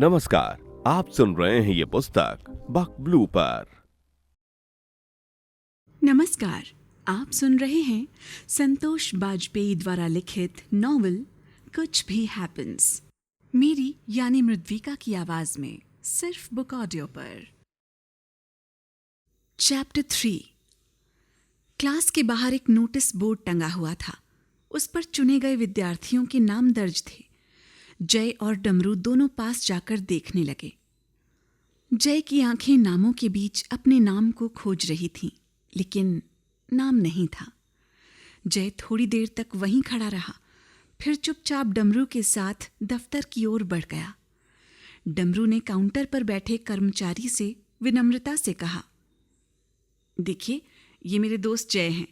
नमस्कार, आप सुन रहे हैं ये पुस्तक बक ब्लू पर। नमस्कार, आप सुन रहे हैं संतोष बाजपेयी द्वारा लिखित नॉवल कुछ भी हैपेंस, मेरी यानी मृद्विका की आवाज में, सिर्फ बुक ऑडियो पर। चैप्टर 3। क्लास के बाहर एक नोटिस बोर्ड टंगा हुआ था। उस पर चुने गए विद्यार्थियों के नाम दर्ज थे। जय और डमरू दोनों पास जाकर देखने लगे। जय की आंखें नामों के बीच अपने नाम को खोज रही थीं, लेकिन नाम नहीं था। जय थोड़ी देर तक वहीं खड़ा रहा, फिर चुपचाप डमरू के साथ दफ्तर की ओर बढ़ गया। डमरू ने काउंटर पर बैठे कर्मचारी से विनम्रता से कहा, देखिए, ये मेरे दोस्त जय हैं।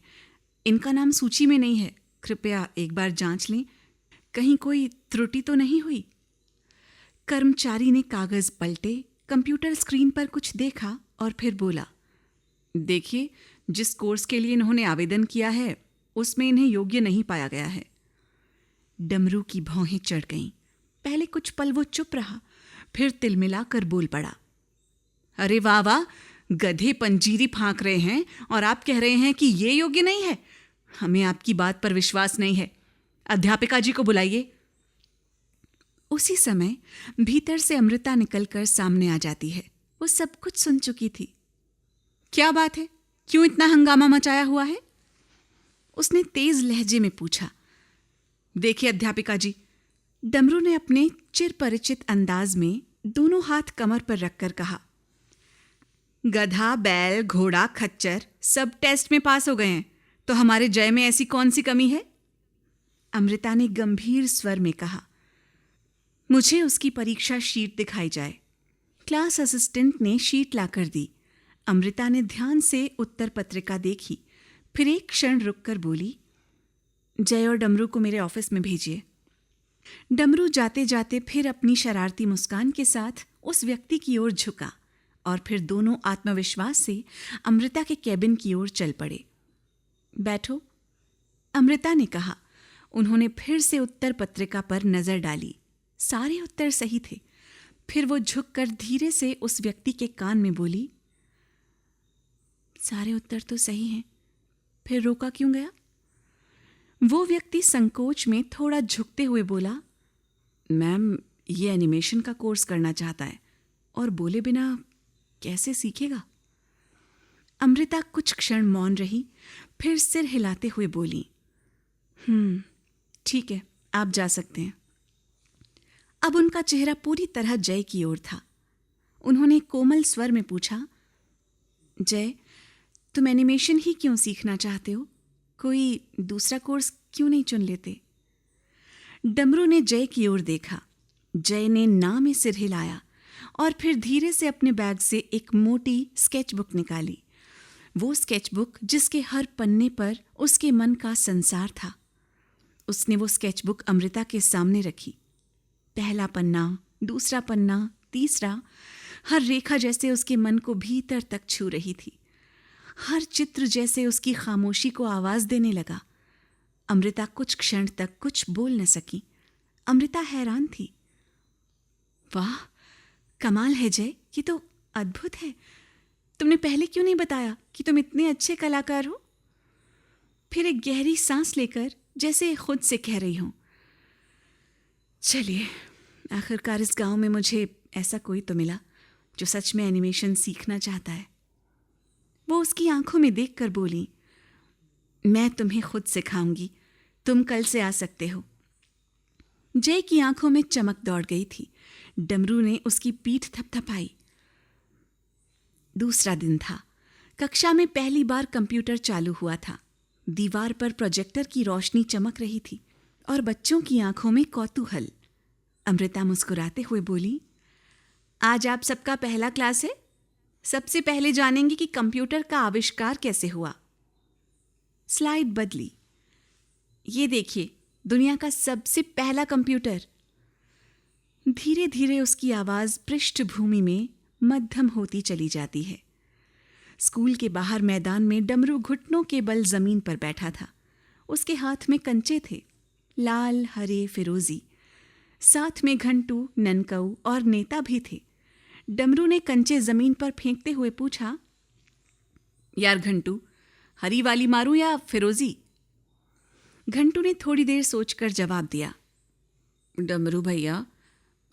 इनका नाम सूची में नहीं है, कृपया एक बार जांच लें, कहीं कोई त्रुटि तो नहीं हुई। कर्मचारी ने कागज पलटे, कंप्यूटर स्क्रीन पर कुछ देखा और फिर बोला, देखिए, जिस कोर्स के लिए इन्होंने आवेदन किया है उसमें इन्हें योग्य नहीं पाया गया है। डमरू की भौहें चढ़ गईं। पहले कुछ पल वो चुप रहा, फिर तिलमिलाकर बोल पड़ा, अरे वाह वाह, गधे पंजीरी फांक रहे हैं और आप कह रहे हैं कि ये योग्य नहीं है। हमें आपकी बात पर विश्वास नहीं है। अध्यापिका जी को बुलाइए। उसी समय भीतर से अमृता निकलकर सामने आ जाती है। वो सब कुछ सुन चुकी थी। क्या बात है, क्यों इतना हंगामा मचाया हुआ है? उसने तेज लहजे में पूछा। देखिए अध्यापिका जी, डमरू ने अपने चिर परिचित अंदाज में दोनों हाथ कमर पर रखकर कहा, गधा, बैल, घोड़ा, खच्चर सब टेस्ट में पास हो गए हैं, तो हमारे जय में ऐसी कौन सी कमी है? अमृता ने गंभीर स्वर में कहा, मुझे उसकी परीक्षा शीट दिखाई जाए। क्लास असिस्टेंट ने शीट लाकर दी। अमृता ने ध्यान से उत्तर पत्रिका देखी, फिर एक क्षण रुककर बोली, जय और डमरू को मेरे ऑफिस में भेजिए। डमरू जाते जाते फिर अपनी शरारती मुस्कान के साथ उस व्यक्ति की ओर झुका और फिर दोनों आत्मविश्वास से अमृता के कैबिन की ओर चल पड़े। बैठो, अमृता ने कहा। उन्होंने फिर से उत्तर पत्रिका पर नजर डाली। सारे उत्तर सही थे। फिर वो झुककर धीरे से उस व्यक्ति के कान में बोली, सारे उत्तर तो सही हैं, फिर रोका क्यों गया? वो व्यक्ति संकोच में थोड़ा झुकते हुए बोला, मैम, ये एनिमेशन का कोर्स करना चाहता है और बोले बिना कैसे सीखेगा? अमृता कुछ क्षण मौन रही, फिर सिर हिलाते हुए बोली, ठीक है, आप जा सकते हैं। अब उनका चेहरा पूरी तरह जय की ओर था। उन्होंने कोमल स्वर में पूछा, जय, तुम एनिमेशन ही क्यों सीखना चाहते हो? कोई दूसरा कोर्स क्यों नहीं चुन लेते? डमरू ने जय की ओर देखा। जय ने ना में सिर हिलाया और फिर धीरे से अपने बैग से एक मोटी स्केचबुक निकाली। वो स्केचबुक जिसके हर पन्ने पर उसके मन का संसार था। उसने वो स्केचबुक अमृता के सामने रखी। पहला पन्ना, दूसरा पन्ना, तीसरा, हर रेखा जैसे उसके मन को भीतर तक छू रही थी। हर चित्र जैसे उसकी खामोशी को आवाज देने लगा। अमृता कुछ क्षण तक कुछ बोल न सकी। अमृता हैरान थी। वाह, कमाल है जय, ये तो अद्भुत है। तुमने पहले क्यों नहीं बताया कि तुम इतने अच्छे कलाकार हो? फिर एक गहरी सांस लेकर जैसे खुद से कह रही हूं, चलिए, आखिरकार इस गांव में मुझे ऐसा कोई तो मिला जो सच में एनिमेशन सीखना चाहता है। वो उसकी आंखों में देखकर बोली, मैं तुम्हें खुद सिखाऊंगी, तुम कल से आ सकते हो। जय की आंखों में चमक दौड़ गई थी। डमरू ने उसकी पीठ थपथपाई। दूसरा दिन था। कक्षा में पहली बार कंप्यूटर चालू हुआ था। दीवार पर प्रोजेक्टर की रोशनी चमक रही थी और बच्चों की आंखों में कौतूहल। अमृता मुस्कुराते हुए बोली, आज आप सबका पहला क्लास है। सबसे पहले जानेंगे कि कंप्यूटर का आविष्कार कैसे हुआ। स्लाइड बदली। ये देखिए, दुनिया का सबसे पहला कंप्यूटर। धीरे धीरे उसकी आवाज पृष्ठभूमि में मध्यम होती चली जाती है। स्कूल के बाहर मैदान में डमरू घुटनों के बल जमीन पर बैठा था। उसके हाथ में कंचे थे, लाल, हरे, फिरोजी। साथ में घंटू, ननकऊ और नेता भी थे। डमरू ने कंचे जमीन पर फेंकते हुए पूछा, यार घंटू, हरी वाली मारूं या फिरोजी? घंटू ने थोड़ी देर सोचकर जवाब दिया, डमरू भैया,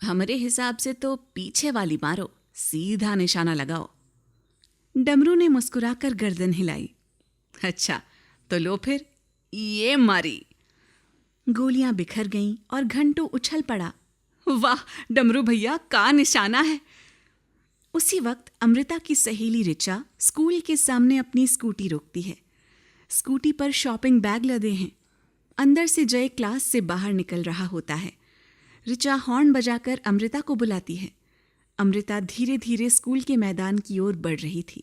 हमारे हिसाब से तो पीछे वाली मारो, सीधा निशाना लगाओ। डमरू ने मुस्कुराकर गर्दन हिलाई। अच्छा तो लो फिर, ये मारी। गोलियां बिखर गईं और घंटू उछल पड़ा। वाह डमरू भैया, का निशाना है। उसी वक्त अमृता की सहेली ऋचा स्कूल के सामने अपनी स्कूटी रोकती है। स्कूटी पर शॉपिंग बैग लदे हैं। अंदर से जय क्लास से बाहर निकल रहा होता है। ऋचा हॉर्न बजाकर अमृता को बुलाती है। अमृता धीरे धीरे स्कूल के मैदान की ओर बढ़ रही थी।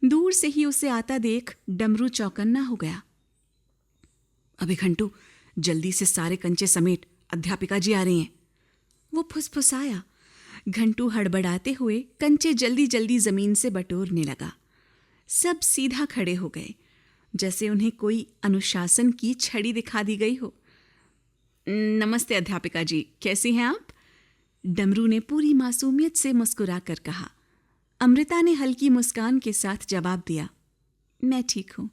दूर से ही उसे आता देख डमरू चौकन्ना हो गया। अबे घंटू, जल्दी से सारे कंचे समेट, अध्यापिका जी आ रही हैं। वो फुसफुसाया। घंटू हड़बड़ाते हुए कंचे जल्दी जल्दी जमीन से बटोरने लगा। सब सीधा खड़े हो गए, जैसे उन्हें कोई अनुशासन की छड़ी दिखा दी गई हो। नमस्ते अध्यापिका जी, कैसी हैं आप? डमरू ने पूरी मासूमियत से मुस्कुराकर कहा। अमृता ने हल्की मुस्कान के साथ जवाब दिया, मैं ठीक हूं।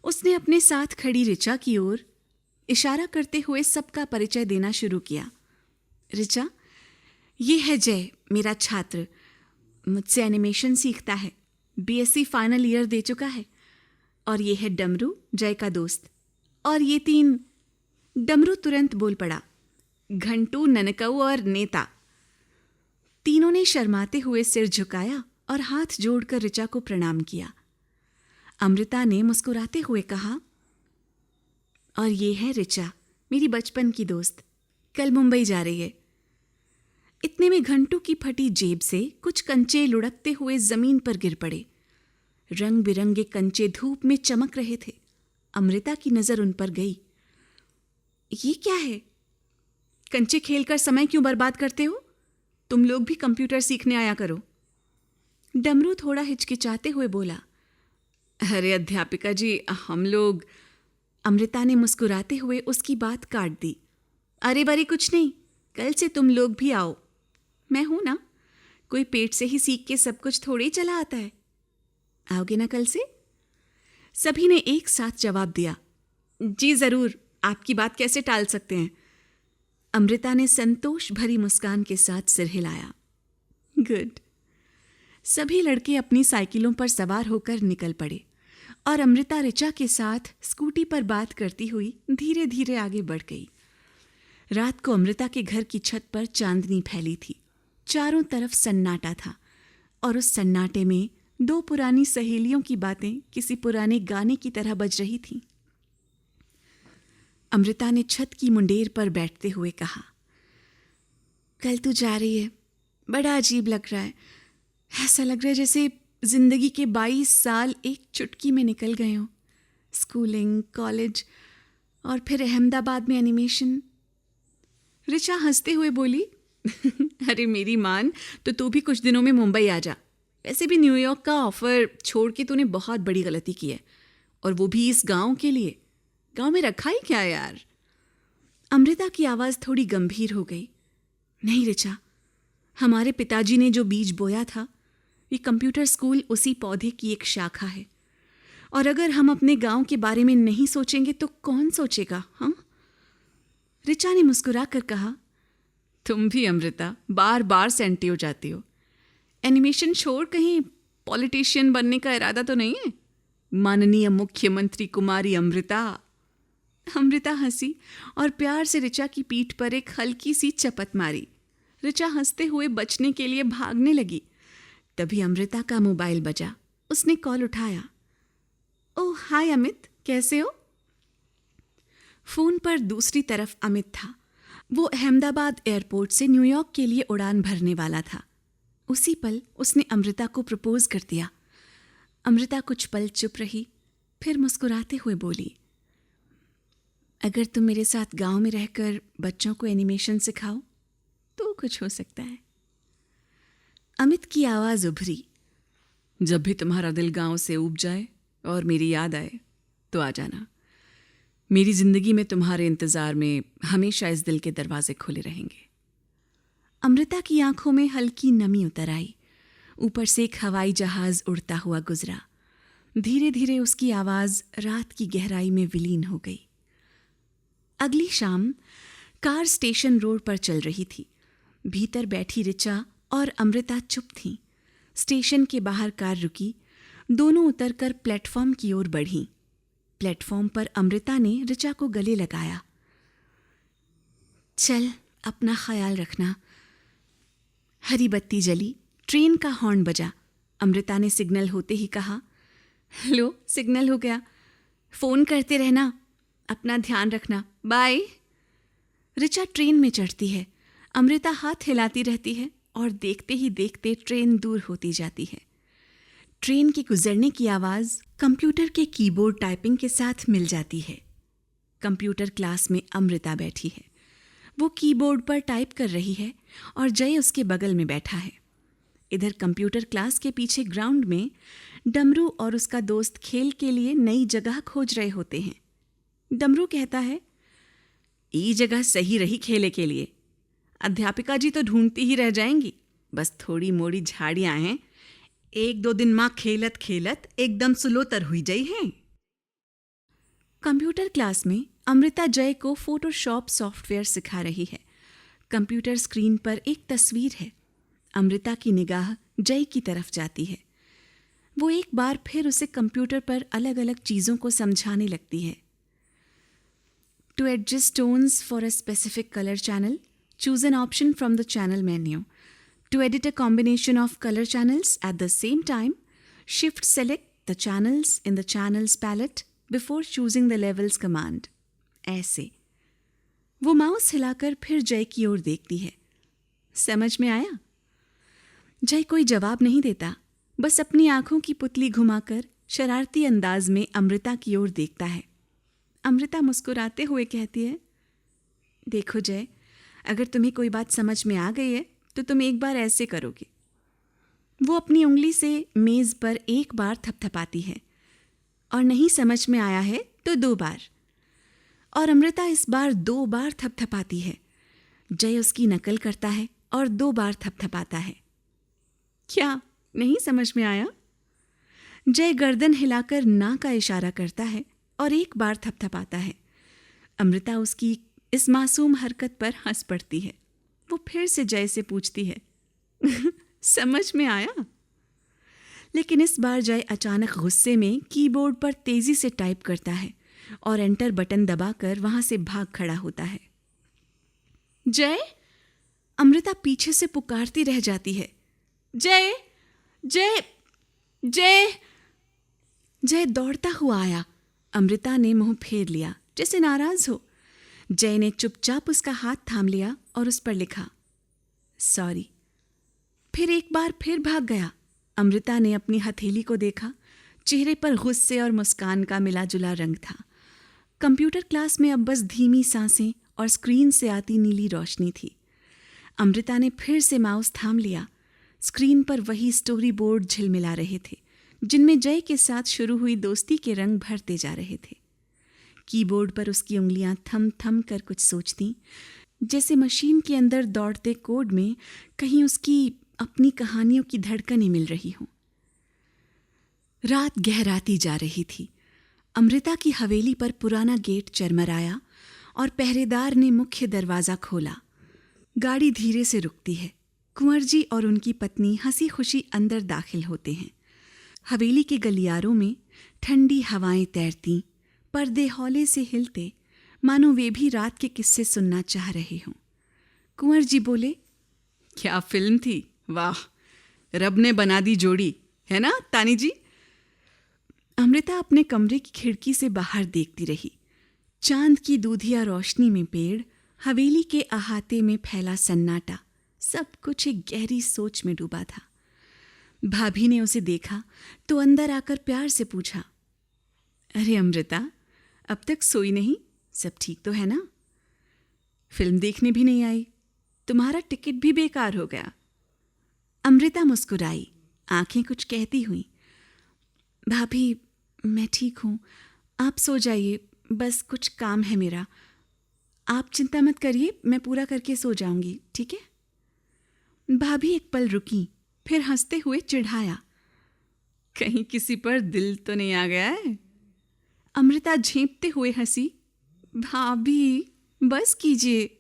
उसने अपने साथ खड़ी ऋचा की ओर इशारा करते हुए सबका परिचय देना शुरू किया। ऋचा, ये है जय, मेरा छात्र, मुझसे एनिमेशन सीखता है, बीएससी फाइनल ईयर दे चुका है। और ये है डमरू, जय का दोस्त। और ये 3। डमरू तुरंत बोल पड़ा, घंटू, ननकऊ और नेता। तीनों ने शर्माते हुए सिर झुकाया और हाथ जोड़कर ऋचा को प्रणाम किया। अमृता ने मुस्कुराते हुए कहा, और ये है ऋचा, मेरी बचपन की दोस्त, कल मुंबई जा रही है। इतने में घंटू की फटी जेब से कुछ कंचे लुढ़कते हुए जमीन पर गिर पड़े। रंग बिरंगे कंचे धूप में चमक रहे थे। अमृता की नजर उन पर गई। ये क्या है? कंचे खेलकर समय क्यों बर्बाद करते हो? तुम लोग भी कंप्यूटर सीखने आया करो। डमरू थोड़ा हिचकिचाते हुए बोला, अरे अध्यापिका जी, हम लोग। अमृता ने मुस्कुराते हुए उसकी बात काट दी। अरे बरे कुछ नहीं, कल से तुम लोग भी आओ। मैं हूं ना, कोई पेट से ही सीख के सब कुछ थोड़े ही चला आता है। आओगे ना कल से? सभी ने एक साथ जवाब दिया, जी जरूर, आपकी बात कैसे टाल सकते हैं। अमृता ने संतोष भरी मुस्कान के साथ सिर हिलाया। गुड। सभी लड़के अपनी साइकिलों पर सवार होकर निकल पड़े और अमृता ऋचा के साथ स्कूटी पर बात करती हुई धीरे धीरे आगे बढ़ गई। रात को अमृता के घर की छत पर चांदनी फैली थी। चारों तरफ सन्नाटा था और उस सन्नाटे में 2 पुरानी सहेलियों की बातें किसी पुराने गाने की तरह बज रही थीं। अमृता ने छत की मुंडेर पर बैठते हुए कहा, कल तू जा रही है, बड़ा अजीब लग रहा है। ऐसा लग रहा है जैसे जिंदगी के 22 साल एक चुटकी में निकल गए हों। स्कूलिंग, कॉलेज और फिर अहमदाबाद में एनिमेशन। ऋचा हंसते हुए बोली, अरे मेरी मान, तो तू भी कुछ दिनों में मुंबई आ जा। वैसे भी न्यूयॉर्क का ऑफर छोड़ के तूने बहुत बड़ी गलती की है, और वो भी इस गांव के लिए। गांव में रखा ही क्या यार? अमृता की आवाज थोड़ी गंभीर हो गई। नहीं ऋचा, हमारे पिताजी ने जो बीज बोया था, ये कंप्यूटर स्कूल उसी पौधे की एक शाखा है। और अगर हम अपने गांव के बारे में नहीं सोचेंगे तो कौन सोचेगा? हाँ? ऋचा ने मुस्कुराकर कहा, तुम भी अमृता बार बार सेंटी हो जाती हो। एनिमेशन छोड़ कहीं पॉलिटिशियन बनने का इरादा तो नहीं है? माननीय मुख्यमंत्री कुमारी अमृता। अमृता हंसी और प्यार से ऋचा की पीठ पर एक हल्की सी चपत मारी। ऋचा हंसते हुए बचने के लिए भागने लगी। तभी अमृता का मोबाइल बजा। उसने कॉल उठाया। ओह हाय अमित, कैसे हो? फोन पर दूसरी तरफ अमित था। वो अहमदाबाद एयरपोर्ट से न्यूयॉर्क के लिए उड़ान भरने वाला था। उसी पल उसने अमृता को प्रपोज कर दिया। अमृता कुछ पल चुप रही, फिर मुस्कुराते हुए बोली, अगर तुम मेरे साथ गांव में रहकर बच्चों को एनिमेशन सिखाओ तो कुछ हो सकता है। अमित की आवाज उभरी, जब भी तुम्हारा दिल गांव से ऊब जाए और मेरी याद आए तो आ जाना। मेरी जिंदगी में तुम्हारे इंतजार में हमेशा इस दिल के दरवाजे खुले रहेंगे। अमृता की आंखों में हल्की नमी उतर आई। ऊपर से एक हवाई जहाज उड़ता हुआ गुजरा। धीरे धीरे उसकी आवाज रात की गहराई में विलीन हो गई। अगली शाम कार स्टेशन रोड पर चल रही थी। भीतर बैठी ऋचा और अमृता चुप थीं। स्टेशन के बाहर कार रुकी। दोनों उतरकर प्लेटफॉर्म की ओर बढ़ीं। प्लेटफॉर्म पर अमृता ने ऋचा को गले लगाया। चल, अपना ख्याल रखना। हरी बत्ती जली। ट्रेन का हॉर्न बजा। अमृता ने सिग्नल होते ही कहा, लो, सिग्नल हो गया। फोन करते रहना, अपना ध्यान रखना, बाय। ऋचा ट्रेन में चढ़ती है। अमृता हाथ हिलाती रहती है और देखते ही देखते ट्रेन दूर होती जाती है। ट्रेन के गुजरने की आवाज़ कंप्यूटर के कीबोर्ड टाइपिंग के साथ मिल जाती है। कंप्यूटर क्लास में अमृता बैठी है। वो कीबोर्ड पर टाइप कर रही है और जय उसके बगल में बैठा है। इधर कंप्यूटर क्लास के पीछे ग्राउंड में डमरू और उसका दोस्त खेल के लिए नई जगह खोज रहे होते हैं। डमरू कहता है, ये जगह सही रही खेले के लिए। अध्यापिका जी तो ढूंढती ही रह जाएंगी, बस थोड़ी मोड़ी झाड़ियां हैं। 1-2 दिन माँ खेलत खेलत एकदम सुलोतर हुई जाई हैं। कंप्यूटर क्लास में अमृता जय को फोटोशॉप सॉफ्टवेयर सिखा रही है। कंप्यूटर स्क्रीन पर एक तस्वीर है। अमृता की निगाह जय की तरफ जाती है। वो एक बार फिर उसे कंप्यूटर पर अलग अलग चीज़ों को समझाने लगती है। To adjust tones for a specific colour channel, choose an option from the channel menu. To edit a combination of color channels at the same time, select the channels in the channels palette before choosing the levels command. ऐसे। वो mouse हिलाकर फिर जय की ओर देखती है। समझ में आया? जय कोई जवाब नहीं देता, बस अपनी आंखों की पुतली घुमाकर शरारती अंदाज में अमृता की ओर देखता है। अमृता मुस्कुराते हुए कहती है, देखो जय, अगर तुम्हें कोई बात समझ में आ गई है तो तुम एक बार ऐसे करोगे। वो अपनी उंगली से मेज पर एक बार थपथपाती है, और नहीं समझ में आया है तो 2 बार। और अमृता इस बार 2 बार थपथपाती है। जय उसकी नकल करता है और 2 बार थपथपाता है। क्या नहीं समझ में आया? जय गर्दन हिलाकर ना का इशारा करता है और 1 बार थपथपाता है। अमृता उसकी इस मासूम हरकत पर हंस पड़ती है। वो फिर से जय से पूछती है, समझ में आया? लेकिन इस बार जय अचानक गुस्से में कीबोर्ड पर तेजी से टाइप करता है और एंटर बटन दबाकर वहां से भाग खड़ा होता है। जय! अमृता पीछे से पुकारती रह जाती है। जय! जय! जय! जय दौड़ता हुआ आया। अमृता ने मुंह फेर लिया, जैसे नाराज हो। जय ने चुपचाप उसका हाथ थाम लिया और उस पर लिखा, सॉरी। फिर एक बार फिर भाग गया। अमृता ने अपनी हथेली को देखा। चेहरे पर गुस्से और मुस्कान का मिला जुला रंग था। कंप्यूटर क्लास में अब बस धीमी सांसें और स्क्रीन से आती नीली रोशनी थी। अमृता ने फिर से माउस थाम लिया। स्क्रीन पर वही स्टोरी बोर्ड झिलमिला रहे थे, जिनमें जय के साथ शुरू हुई दोस्ती के रंग भरते जा रहे थे। कीबोर्ड पर उसकी उंगलियां थम थम कर कुछ सोचती, जैसे मशीन के अंदर दौड़ते कोड में कहीं उसकी अपनी कहानियों की धड़कनें मिल रही हों। रात गहराती जा रही थी। अमृता की हवेली पर पुराना गेट चरमराया और पहरेदार ने मुख्य दरवाज़ा खोला। गाड़ी धीरे से रुकती है। कुंवर जी और उनकी पत्नी हंसी खुशी अंदर दाखिल होते हैं। हवेली के गलियारों में ठंडी हवाएं तैरती, पर्दे हौले से हिलते, मानो वे भी रात के किस्से सुनना चाह रहे हों। कुंवर जी बोले, क्या फिल्म थी, वाह, रब ने बना दी जोड़ी, है ना तानी जी? अमृता अपने कमरे की खिड़की से बाहर देखती रही। चांद की दूधिया रोशनी में पेड़, हवेली के अहाते में फैला सन्नाटा, सब कुछ एक गहरी सोच में डूबा था। भाभी ने उसे देखा तो अंदर आकर प्यार से पूछा, अरे अमृता, अब तक सोई नहीं? सब ठीक तो है ना? फिल्म देखने भी नहीं आई, तुम्हारा टिकट भी बेकार हो गया। अमृता मुस्कुराई, आंखें कुछ कहती हुई। भाभी, मैं ठीक हूँ, आप सो जाइए, बस कुछ काम है मेरा। आप चिंता मत करिए, मैं पूरा करके सो जाऊंगी, ठीक है। भाभी एक पल रुकी, फिर हंसते हुए चिढ़ाया, कहीं किसी पर दिल तो नहीं आ गया है? अमृता झेंपते हुए हंसी, भाभी बस कीजिए।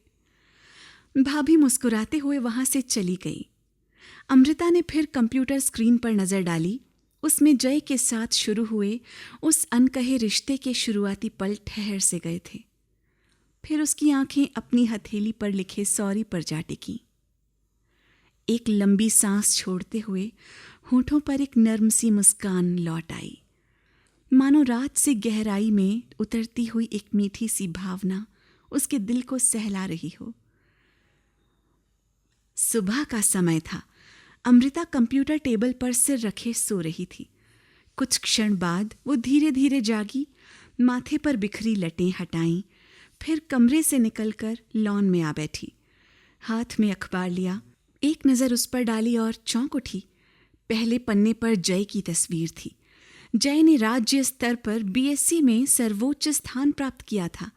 भाभी मुस्कुराते हुए वहां से चली गई। अमृता ने फिर कंप्यूटर स्क्रीन पर नजर डाली। उसमें जय के साथ शुरू हुए उस अनकहे रिश्ते के शुरुआती पल ठहर से गए थे। फिर उसकी आंखें अपनी हथेली पर लिखे सॉरी पर जा टिकी। एक लंबी सांस छोड़ते हुए होठों पर एक नर्म सी मुस्कान लौट आई, मानो रात से गहराई में उतरती हुई एक मीठी सी भावना उसके दिल को सहला रही हो। सुबह का समय था। अमृता कंप्यूटर टेबल पर सिर रखे सो रही थी। कुछ क्षण बाद वो धीरे धीरे जागी, माथे पर बिखरी लटें हटाईं, फिर कमरे से निकलकर लॉन में आ बैठी। हाथ में अखबार लिया, एक नज़र उस पर डाली और चौंक उठी। पहले पन्ने पर जय की तस्वीर थी। जय ने राज्य स्तर पर बीएससी में सर्वोच्च स्थान प्राप्त किया था।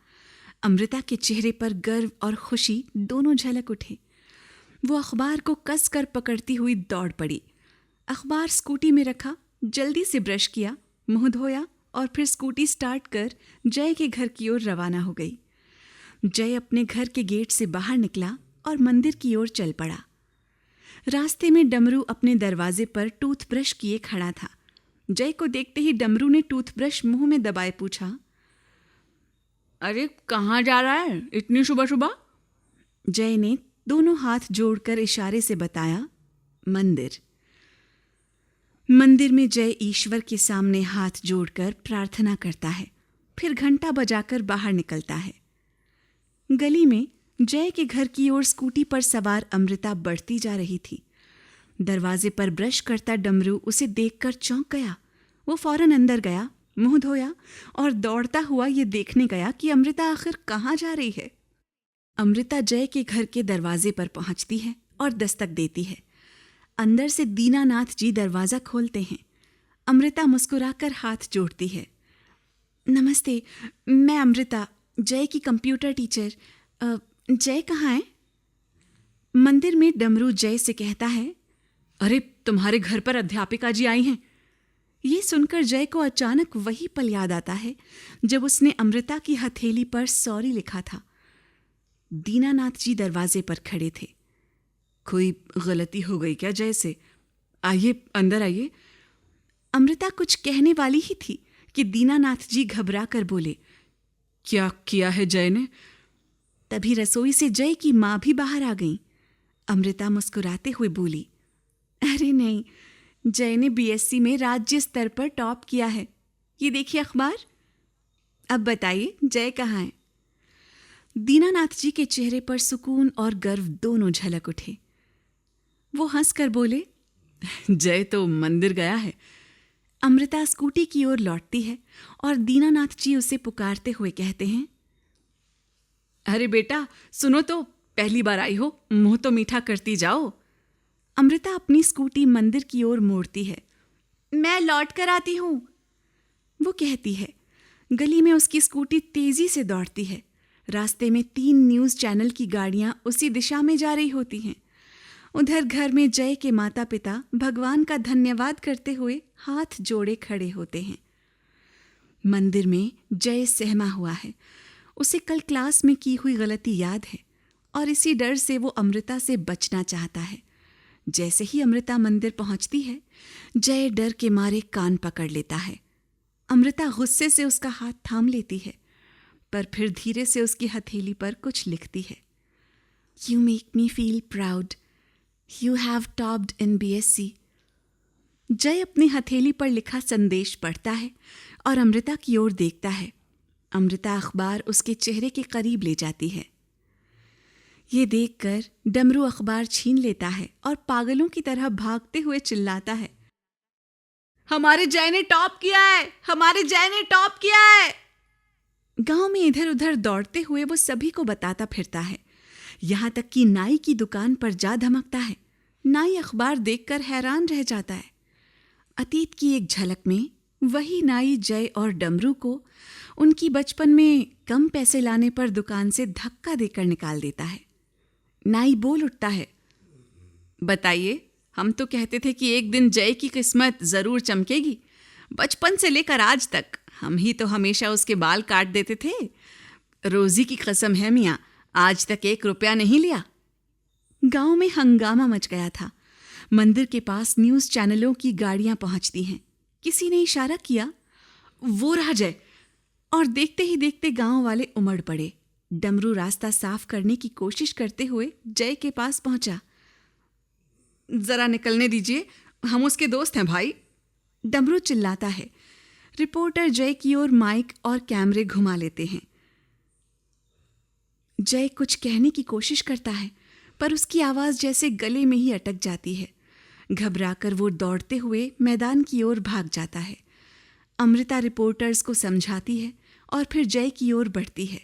अमृता के चेहरे पर गर्व और खुशी दोनों झलक उठे। वो अखबार को कसकर पकड़ती हुई दौड़ पड़ी। अखबार स्कूटी में रखा, जल्दी से ब्रश किया, मुंह धोया और फिर स्कूटी स्टार्ट कर जय के घर की ओर रवाना हो गई। जय अपने घर के गेट से बाहर निकला और मंदिर की ओर चल पड़ा। रास्ते में डमरू अपने दरवाजे पर टूथब्रश किए खड़ा था। जय को देखते ही डमरू ने टूथब्रश मुंह में दबाए पूछा, अरे कहाँ जा रहा है इतनी सुबह सुबह? जय ने दोनों हाथ जोड़कर इशारे से बताया, मंदिर। मंदिर में जय ईश्वर के सामने हाथ जोड़कर प्रार्थना करता है, फिर घंटा बजाकर बाहर निकलता है। गली में जय के घर की ओर स्कूटी पर सवार अमृता बढ़ती जा रही थी। दरवाजे पर ब्रश करता डमरू उसे देखकर चौंक गया। वो फौरन अंदर गया, मुंह धोया और दौड़ता हुआ ये देखने गया कि अमृता आखिर कहाँ जा रही है। अमृता जय के घर के दरवाजे पर पहुंचती है और दस्तक देती है। अंदर से दीनानाथ जी दरवाज़ा खोलते हैं। अमृता मुस्कुराकर हाथ जोड़ती है, नमस्ते, मैं अमृता, जय की कंप्यूटर टीचर। जय कहाँ है? मंदिर में डमरू जय से कहता है, अरे तुम्हारे घर पर अध्यापिका जी आई हैं। ये सुनकर जय को अचानक वही पल याद आता है जब उसने अमृता की हथेली पर सॉरी लिखा था। दीनानाथ जी दरवाजे पर खड़े थे। कोई गलती हो गई क्या जय से? आइए अंदर आइए। अमृता कुछ कहने वाली ही थी कि दीनानाथ जी घबरा कर बोले, क्या किया है जय ने? तभी रसोई से जय की माँ भी बाहर आ गईं। अमृता मुस्कुराते हुए बोली, अरे नहीं, जय ने बीएससी में राज्य स्तर पर टॉप किया है। ये देखिए अखबार। अब बताइए जय कहाँ है? दीनानाथ जी के चेहरे पर सुकून और गर्व दोनों झलक उठे। वो हंसकर बोले, जय तो मंदिर गया है। अमृता स्कूटी की ओर लौटती है और दीनानाथ जी उसे पुकारते हुए कहते हैं, अरे बेटा सुनो तो, पहली बार आई हो, मुंह तो मीठा करती जाओ। अमृता अपनी स्कूटी मंदिर की ओर मोड़ती है। मैं लौट कर आती हूं, वो कहती है। गली में उसकी स्कूटी तेजी से दौड़ती है। रास्ते में 3 न्यूज़ चैनल की गाड़ियां उसी दिशा में जा रही होती हैं। उधर घर में जय के माता पिता भगवान का धन्यवाद करते हुए हाथ जोड़े खड़े होते हैं। मंदिर में जय सहमा हुआ है। उसे कल क्लास में की हुई गलती याद है और इसी डर से वो अमृता से बचना चाहता है। जैसे ही अमृता मंदिर पहुंचती है, जय डर के मारे कान पकड़ लेता है। अमृता गुस्से से उसका हाथ थाम लेती है, पर फिर धीरे से उसकी हथेली पर कुछ लिखती है। You make me feel proud. You have topped in BSc. जय अपनी हथेली पर लिखा संदेश पढ़ता है और अमृता की ओर देखता है। अमृता अखबार उसके चेहरे के करीब ले जाती है। ये देखकर डमरू अखबार छीन लेता है और पागलों की तरह भागते हुए चिल्लाता है, हमारे जय ने टॉप किया है, हमारे जय ने टॉप किया है। गांव में इधर उधर दौड़ते हुए वो सभी को बताता फिरता है। यहां तक कि नाई की दुकान पर जा धमकता है। नाई अखबार देखकर हैरान रह जाता है। अतीत की एक झलक में वही नाई जय और डमरू को उनकी बचपन में कम पैसे लाने पर दुकान से धक्का देकर निकाल देता है। नाई बोल उठता है, बताइए, हम तो कहते थे कि एक दिन जय की किस्मत जरूर चमकेगी। बचपन से लेकर आज तक हम ही तो हमेशा उसके बाल काट देते थे। रोजी की कसम है मियाँ, आज तक 1 रुपया नहीं लिया। गांव में हंगामा मच गया था। मंदिर के पास न्यूज़ चैनलों की गाड़ियां पहुंचती हैं। किसी ने इशारा किया, वो रहा जय, और देखते ही देखते गांव वाले उमड़ पड़े। डमरू रास्ता साफ करने की कोशिश करते हुए जय के पास पहुंचा। जरा निकलने दीजिए, हम उसके दोस्त हैं भाई, डमरू चिल्लाता है। रिपोर्टर जय की ओर माइक और कैमरे घुमा लेते हैं। जय कुछ कहने की कोशिश करता है, पर उसकी आवाज जैसे गले में ही अटक जाती है। घबराकर वो दौड़ते हुए मैदान की ओर भाग जाता है। अमृता रिपोर्टर्स को समझाती है और फिर जय की ओर बढ़ती है।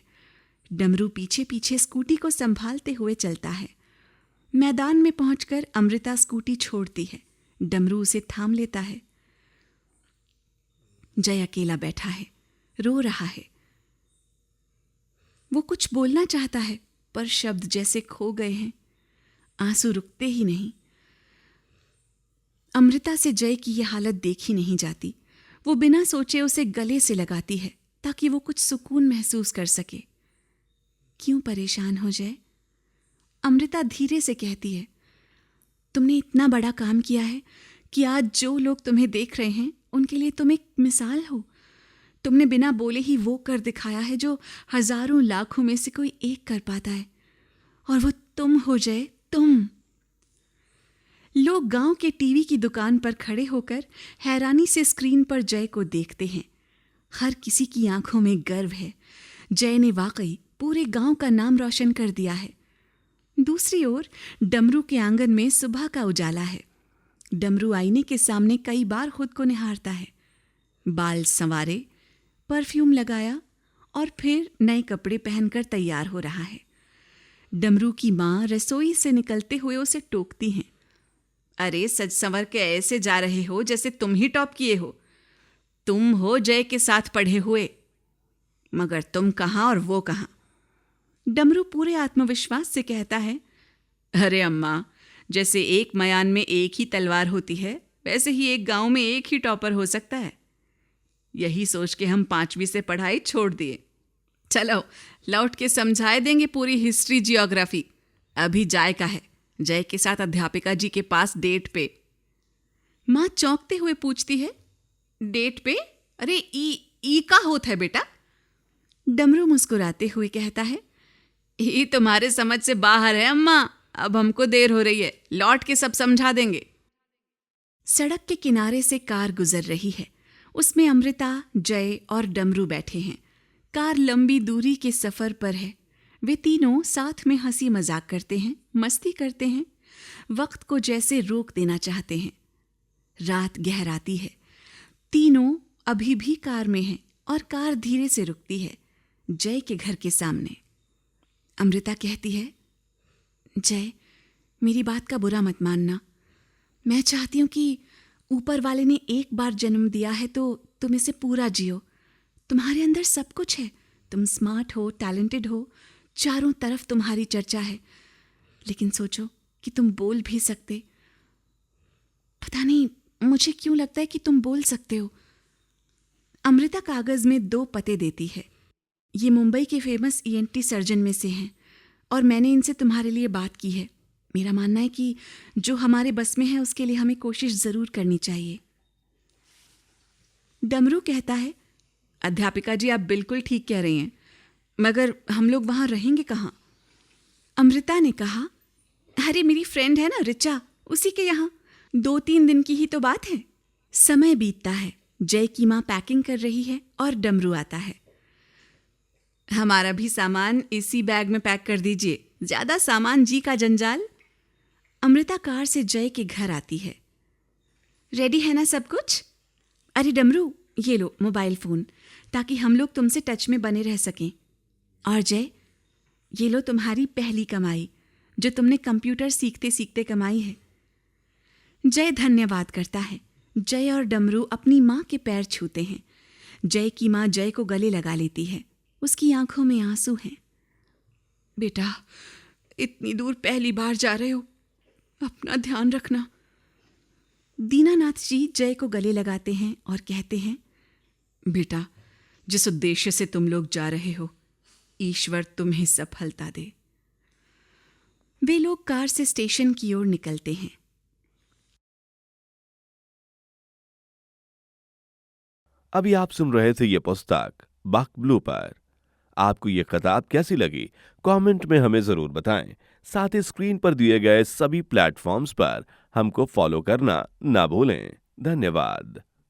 डमरू पीछे पीछे स्कूटी को संभालते हुए चलता है। मैदान में पहुंचकर अमृता स्कूटी छोड़ती है। डमरू उसे थाम लेता है। जय अकेला बैठा है, रो रहा है। वो कुछ बोलना चाहता है, पर शब्द जैसे खो गए हैं। आंसू रुकते ही नहीं। अमृता से जय की यह हालत देखी नहीं जाती। वो बिना सोचे उसे गले से लगाती है ताकि वो कुछ सुकून महसूस कर सके। क्यों परेशान हो जय? अमृता धीरे से कहती है, तुमने इतना बड़ा काम किया है कि आज जो लोग तुम्हें देख रहे हैं उनके लिए तुम एक मिसाल हो। तुमने बिना बोले ही वो कर दिखाया है जो हजारों लाखों में से कोई एक कर पाता है, और वो तुम हो जय, तुम। लोग गांव के टीवी की दुकान पर खड़े होकर हैरानी से स्क्रीन पर जय को देखते हैं। हर किसी की आंखों में गर्व है। जय ने वाकई पूरे गांव का नाम रोशन कर दिया है। दूसरी ओर डमरू के आंगन में सुबह का उजाला है। डमरू आईने के सामने कई बार खुद को निहारता है। बाल संवारे, परफ्यूम लगाया और फिर नए कपड़े पहनकर तैयार हो रहा है। डमरू की माँ रसोई से निकलते हुए उसे टोकती हैं, अरे सज संवर के ऐसे जा रहे हो जैसे तुम ही टॉप किए हो। तुम हो जय के साथ पढ़े हुए, मगर तुम कहाँ और वो कहाँ। डमरू पूरे आत्मविश्वास से कहता है, अरे अम्मा, जैसे एक मयान में एक ही तलवार होती है, वैसे ही एक गांव में एक ही टॉपर हो सकता है। यही सोच के हम 5वीं से पढ़ाई छोड़ दिए। चलो लौट के समझाए देंगे पूरी हिस्ट्री जियोग्राफी। अभी जाय का है, जय के साथ अध्यापिका जी के पास डेट पे। माँ चौंकते हुए पूछती है, डेट पे? अरे ई का होता है बेटा? डमरू मुस्कुराते हुए कहता है, ये तुम्हारे समझ से बाहर है अम्मा, अब हमको देर हो रही है, लौट के सब समझा देंगे। सड़क के किनारे से कार गुजर रही है। उसमें अमृता, जय और डमरू बैठे हैं। कार लंबी दूरी के सफर पर है। वे तीनों साथ में हंसी मजाक करते हैं, मस्ती करते हैं, वक्त को जैसे रोक देना चाहते हैं। रात गहराती है। तीनों अभी भी कार में हैं और कार धीरे से रुकती है जय के घर के सामने। अमृता कहती है, जय, मेरी बात का बुरा मत मानना। मैं चाहती हूँ कि ऊपर वाले ने एक बार जन्म दिया है तो तुम इसे पूरा जियो। तुम्हारे अंदर सब कुछ है। तुम स्मार्ट हो, टैलेंटेड हो, चारों तरफ तुम्हारी चर्चा है। लेकिन सोचो कि तुम बोल भी सकते। पता नहीं मुझे क्यों लगता है कि तुम बोल सकते हो। अमृता कागज में 2 पते देती है। ये मुंबई के फेमस ENT सर्जन में से हैं और मैंने इनसे तुम्हारे लिए बात की है। मेरा मानना है कि जो हमारे बस में है उसके लिए हमें कोशिश जरूर करनी चाहिए। डमरू कहता है, अध्यापिका जी आप बिल्कुल ठीक कह रही हैं, मगर हम लोग वहां रहेंगे कहाँ? अमृता ने कहा, अरे मेरी फ्रेंड है ना रिचा, उसी के यहाँ 2-3 दिन की ही तो बात है। समय बीतता है। जय की माँ पैकिंग कर रही है और डमरू आता है। हमारा भी सामान इसी बैग में पैक कर दीजिए, ज्यादा सामान जी का जंजाल। अमृता कार से जय के घर आती है। रेडी है ना सब कुछ? अरे डमरू, ये लो मोबाइल फ़ोन, ताकि हम लोग तुमसे टच में बने रह सकें। और जय, ये लो तुम्हारी पहली कमाई, जो तुमने कंप्यूटर सीखते सीखते कमाई है। जय धन्यवाद करता है। जय और डमरू अपनी माँ के पैर छूते हैं। जय की माँ जय को गले लगा लेती है। उसकी आंखों में आंसू हैं। बेटा, इतनी दूर पहली बार जा रहे हो, अपना ध्यान रखना। दीनानाथ जी जय को गले लगाते हैं और कहते हैं, बेटा, जिस उद्देश्य से तुम लोग जा रहे हो, ईश्वर तुम्हें सफलता दे। वे लोग कार से स्टेशन की ओर निकलते हैं। अभी आप सुन रहे थे ये पुस्तक बक ब्लू पर। आपको ये किताब कैसी लगी, कमेंट में हमें जरूर बताएं। साथ ही स्क्रीन पर दिए गए सभी प्लेटफॉर्म्स पर हमको फॉलो करना ना भूलें। धन्यवाद।